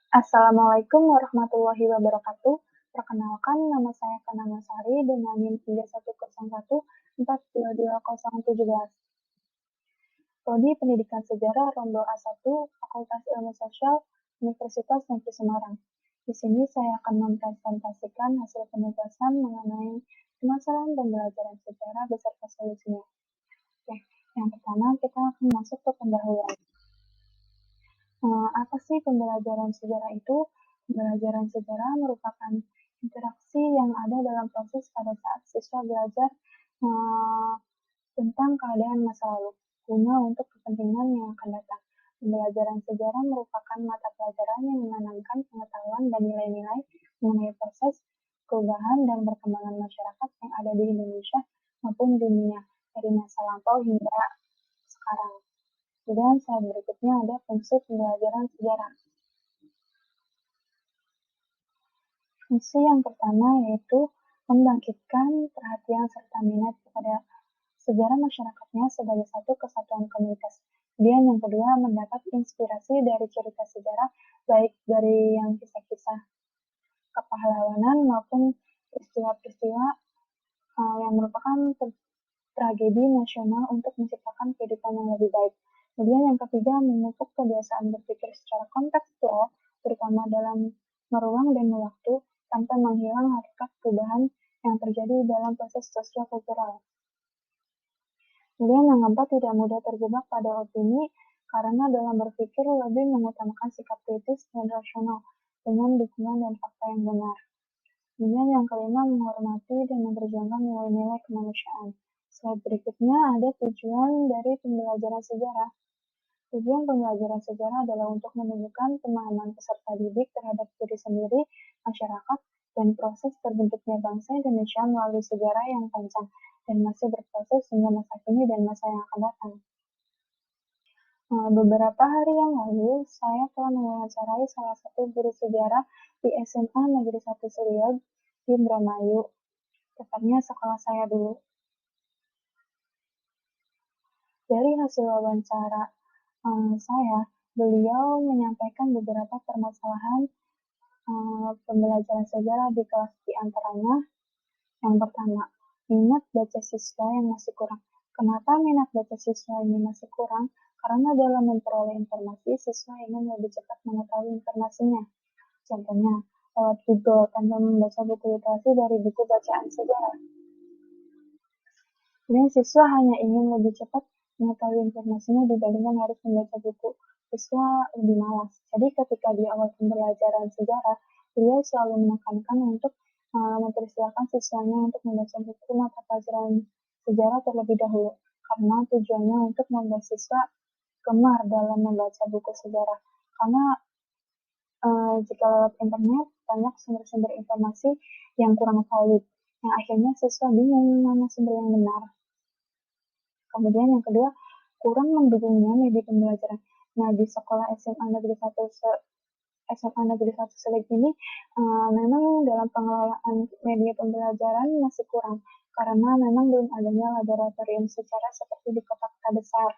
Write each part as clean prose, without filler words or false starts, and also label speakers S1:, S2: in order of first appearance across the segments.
S1: Assalamualaikum warahmatullahi wabarakatuh. Perkenalkan, nama saya Kanama Sari dengan NIM 3101422017. Prodi Pendidikan Sejarah Rondo A1, Fakultas Ilmu Sosial, Universitas Negeri Semarang. Di sini saya akan mempresentasikan hasil penugasan mengenai permasalahan pembelajaran sejarah beserta solusinya. Oke, yang pertama kita akan masuk ke pendahuluan. Apa sih pembelajaran sejarah itu? Pembelajaran sejarah merupakan interaksi yang ada dalam proses pada saat siswa belajar tentang keadaan masa lalu, guna untuk kepentingan yang akan datang. Pembelajaran sejarah merupakan mata pelajaran yang menanamkan pengetahuan dan nilai-nilai mengenai proses perubahan dan perkembangan masyarakat yang ada di Indonesia maupun dunia, dari masa lampau hingga sekarang. Kemudian slide berikutnya ada fungsi pembelajaran sejarah. Fungsi yang pertama yaitu membangkitkan perhatian serta minat kepada sejarah masyarakatnya sebagai satu kesatuan komunitas. Kemudian yang kedua, mendapat inspirasi dari cerita sejarah, baik dari yang kisah-kisah kepahlawanan maupun peristiwa-peristiwa yang merupakan tragedi nasional untuk menciptakan kehidupan yang lebih baik. Kemudian yang ketiga, memupuk kebiasaan berpikir secara kontekstual, terutama dalam meruang dan waktu, tanpa menghilang hakikat perubahan yang terjadi dalam proses sosial-kultural. Kemudian yang keempat, tidak mudah terjebak pada opini, karena dalam berpikir lebih mengutamakan sikap kritis dan rasional, dengan dukungan dan fakta yang benar. Kemudian yang kelima, menghormati dan memperjuangkan nilai-nilai kemanusiaan. Slide berikutnya ada tujuan dari pembelajaran sejarah. Tujuan pembelajaran sejarah adalah untuk menunjukkan pemahaman peserta didik terhadap diri sendiri, masyarakat, dan proses terbentuknya bangsa Indonesia melalui sejarah yang panjang dan masih berproses hingga masa kini dan masa yang akan datang. Beberapa hari yang lalu, saya telah mewawancarai salah satu guru sejarah di SMA Negeri 1 Seliog di Indramayu, tepatnya sekolah saya dulu. Dari hasil wawancara saya, beliau menyampaikan beberapa permasalahan pembelajaran sejarah di kelas, di antaranya yang pertama, minat baca siswa yang masih kurang. Kenapa minat baca siswa ini masih kurang? Karena dalam memperoleh informasi, siswa ingin lebih cepat mengetahui informasinya. Contohnya, lewat Google tanpa membaca buku literasi dari buku bacaan sejarah. Kemudian siswa hanya ingin lebih cepat mengetahui informasinya dibandingkan harus membaca buku. Siswa lebih malas. Jadi ketika di awal pembelajaran sejarah, beliau selalu menekankan untuk mempersilahkan siswanya untuk membaca buku mata pelajaran sejarah terlebih dahulu, karena tujuannya untuk membuat siswa gemar dalam membaca buku sejarah. Karena jika lewat internet, banyak sumber-sumber informasi yang kurang valid, yang akhirnya siswa bingung mana sumber yang benar. Kemudian yang kedua, kurang mendukungnya media pembelajaran. Nah, di sekolah SMA Negeri 1 Selick ini memang dalam pengelolaan media pembelajaran masih kurang, karena memang belum adanya laboratorium secara seperti di kota-kota besar.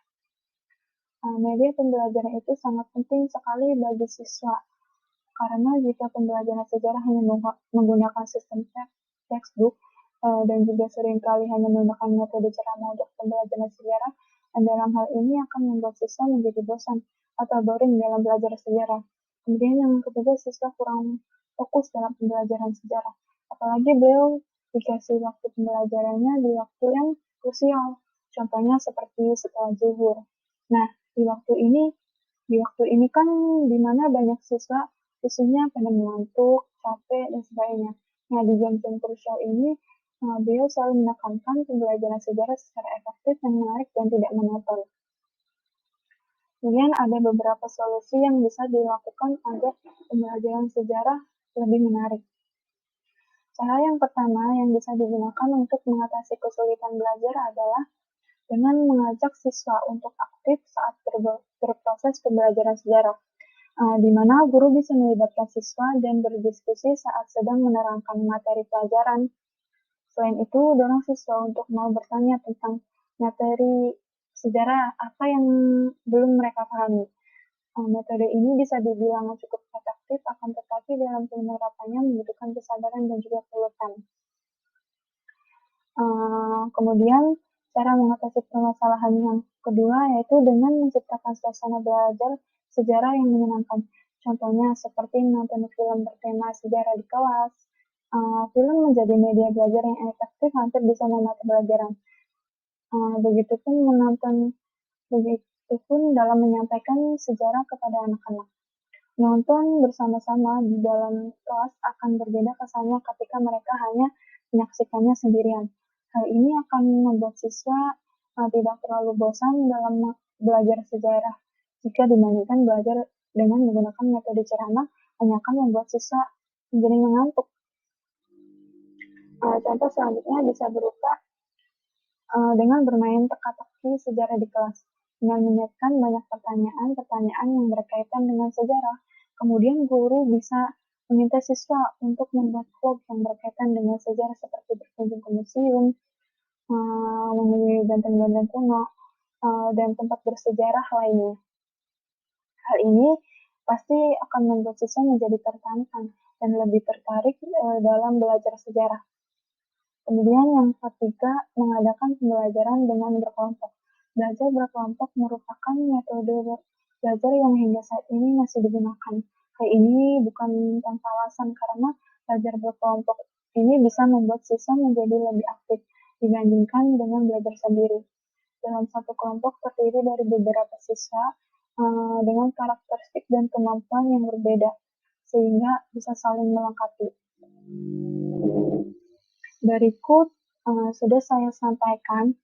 S1: Media pembelajaran itu sangat penting sekali bagi siswa, karena jika pembelajaran sejarah hanya menggunakan sistem textbook dan juga seringkali hanya menggunakan metode ceramah untuk pembelajaran sejarah, dalam hal ini akan membuat siswa menjadi bosan atau boring dalam belajar sejarah. Kemudian yang ketiga, siswa kurang fokus dalam pembelajaran sejarah. Apalagi beliau dikasih waktu pembelajarannya di waktu yang krusial, contohnya seperti setelah zuhur. Nah, di waktu ini kan dimana banyak siswa khususnya pada mengantuk, capek, dan sebagainya. Nah, di jam-jam krusial ini, beliau selalu menekankan pembelajaran sejarah secara efektif dan menarik dan tidak monoton. Kemudian ada beberapa solusi yang bisa dilakukan agar pembelajaran sejarah lebih menarik. Cara yang pertama yang bisa digunakan untuk mengatasi kesulitan belajar adalah dengan mengajak siswa untuk aktif saat berproses pembelajaran sejarah, di mana guru bisa melibatkan siswa dan berdiskusi saat sedang menerangkan materi pelajaran. Selain itu, dorong siswa untuk mau bertanya tentang materi sejarah apa yang belum mereka pahami. Metode ini bisa dibilang cukup efektif, akan tetapi dalam penerapannya membutuhkan kesabaran dan juga keuletan. Kemudian cara mengatasi permasalahan yang kedua yaitu dengan menciptakan suasana belajar sejarah yang menyenangkan. Contohnya seperti menonton film bertema sejarah di kelas. Film menjadi media belajar yang efektif, hampir bisa memata pelajaran. Begitupun dalam menyampaikan sejarah kepada anak-anak. Menonton bersama-sama di dalam kelas akan berbeda kesannya ketika mereka hanya menyaksikannya sendirian. Hal ini akan membuat siswa tidak terlalu bosan dalam belajar sejarah. Jika dibandingkan belajar dengan menggunakan metode ceramah, hanya akan membuat siswa menjadi mengantuk. Contoh selanjutnya bisa berupa dengan bermain teka-teki sejarah di kelas, dengan menyiapkan banyak pertanyaan yang berkaitan dengan sejarah. Kemudian guru bisa meminta siswa untuk membuat vlog yang berkaitan dengan sejarah seperti berkunjung ke museum, mengunjungi benteng-benteng kuno, dan tempat bersejarah lainnya. Hal ini pasti akan membuat siswa menjadi tertantang dan lebih tertarik dalam belajar sejarah. Kemudian yang ketiga, mengadakan pembelajaran dengan berkelompok. Belajar berkelompok merupakan metode belajar yang hingga saat ini masih digunakan. Hal ini bukan tanpa alasan karena belajar berkelompok ini bisa membuat siswa menjadi lebih aktif dibandingkan dengan belajar sendiri. Dalam satu kelompok terdiri dari beberapa siswa dengan karakteristik dan kemampuan yang berbeda, sehingga bisa saling melengkapi. Berikut sudah saya sampaikan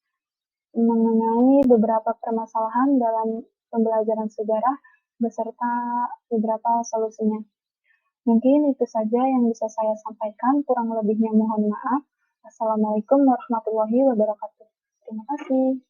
S1: mengenai beberapa permasalahan dalam pembelajaran sejarah beserta beberapa solusinya. Mungkin itu saja yang bisa saya sampaikan, kurang lebihnya mohon maaf. Assalamualaikum warahmatullahi wabarakatuh. Terima kasih.